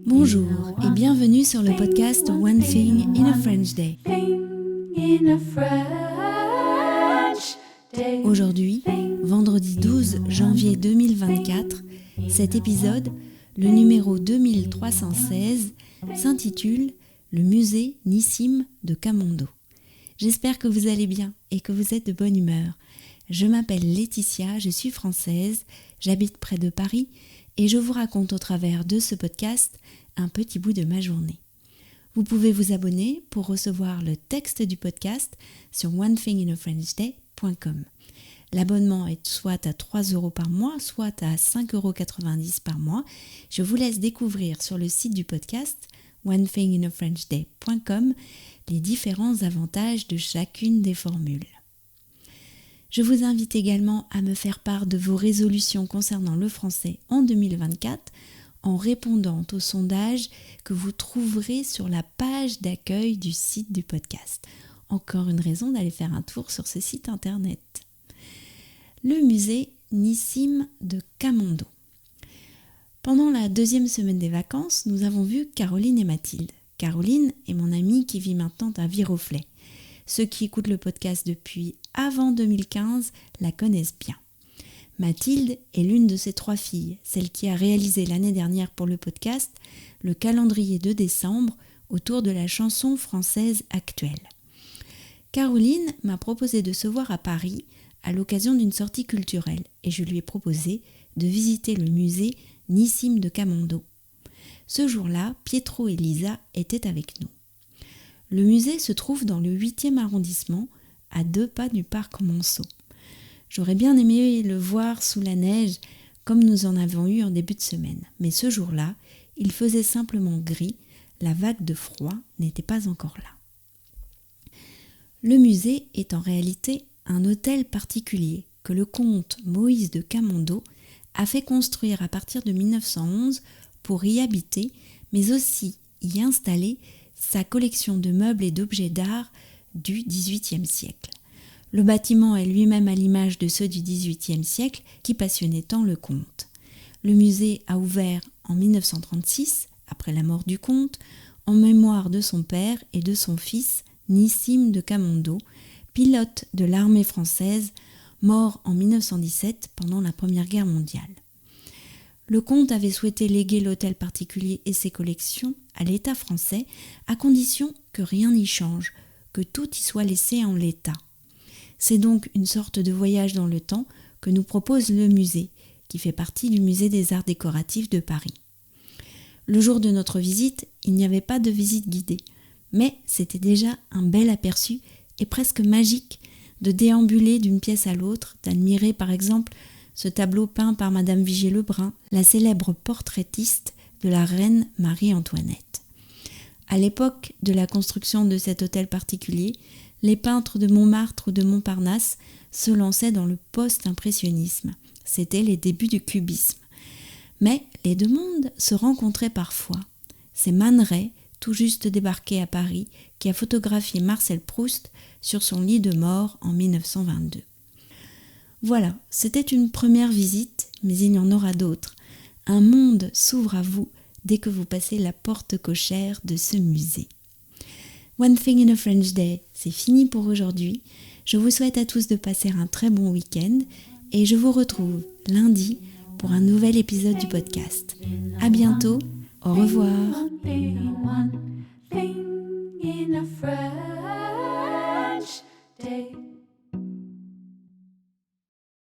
Bonjour et bienvenue sur le podcast One Thing in a French Day. Aujourd'hui, vendredi 12 janvier 2024, cet épisode, le numéro 2316, s'intitule « Le musée Nissim de Camondo ». J'espère que vous allez bien et que vous êtes de bonne humeur. Je m'appelle Laetitia, je suis française, j'habite près de Paris et je vous raconte au travers de ce podcast un petit bout de ma journée. Vous pouvez vous abonner pour recevoir le texte du podcast sur onethinginafrenchday.com. L'abonnement est soit à 3 € par mois, soit à 5,90 € par mois. Je vous laisse découvrir sur le site du podcast onethinginafrenchday.com les différents avantages de chacune des formules. Je vous invite également à me faire part de vos résolutions concernant le français en 2024 en répondant au sondage que vous trouverez sur la page d'accueil du site du podcast. Encore une raison d'aller faire un tour sur ce site internet. Le musée Nissim de Camondo. Pendant la deuxième semaine des vacances, nous avons vu Caroline et Mathilde. Caroline est mon amie qui vit maintenant à Viroflay. Ceux qui écoutent le podcast depuis avant 2015 la connaissent bien. Mathilde est l'une de ses 3 filles, celle qui a réalisé l'année dernière pour le podcast le calendrier de décembre autour de la chanson française actuelle. Caroline m'a proposé de se voir à Paris à l'occasion d'une sortie culturelle et je lui ai proposé de visiter le musée Nissim de Camondo. Ce jour-là, Pietro et Lisa étaient avec nous. Le musée se trouve dans le 8e arrondissement, à 2 pas du parc Monceau. J'aurais bien aimé le voir sous la neige, comme nous en avons eu en début de semaine. Mais ce jour-là, il faisait simplement gris, la vague de froid n'était pas encore là. Le musée est en réalité un hôtel particulier que le comte Moïse de Camondo a fait construire à partir de 1911 pour y habiter, mais aussi y installer sa collection de meubles et d'objets d'art du XVIIIe siècle. Le bâtiment est lui-même à l'image de ceux du XVIIIe siècle qui passionnaient tant le comte. Le musée a ouvert en 1936, après la mort du comte, en mémoire de son père et de son fils Nissim de Camondo, pilote de l'armée française, mort en 1917 pendant la Première Guerre mondiale. Le comte avait souhaité léguer l'hôtel particulier et ses collections à l'État français, à condition que rien n'y change, que tout y soit laissé en l'état. C'est donc une sorte de voyage dans le temps que nous propose le musée, qui fait partie du musée des arts décoratifs de Paris. Le jour de notre visite, il n'y avait pas de visite guidée, mais c'était déjà un bel aperçu et presque magique de déambuler d'une pièce à l'autre, d'admirer par exemple ce tableau peint par Madame Vigée-Lebrun, la célèbre portraitiste de la reine Marie-Antoinette. À l'époque de la construction de cet hôtel particulier, les peintres de Montmartre ou de Montparnasse se lançaient dans le post-impressionnisme. C'était les débuts du cubisme. Mais les deux mondes se rencontraient parfois. C'est Man Ray, tout juste débarqué à Paris, qui a photographié Marcel Proust sur son lit de mort en 1922. Voilà, c'était une première visite, mais il y en aura d'autres. Un monde s'ouvre à vous dès que vous passez la porte cochère de ce musée. One Thing in a French Day, c'est fini pour aujourd'hui. Je vous souhaite à tous de passer un très bon week-end et je vous retrouve lundi pour un nouvel épisode du podcast. À bientôt, au revoir. One thing in a French day.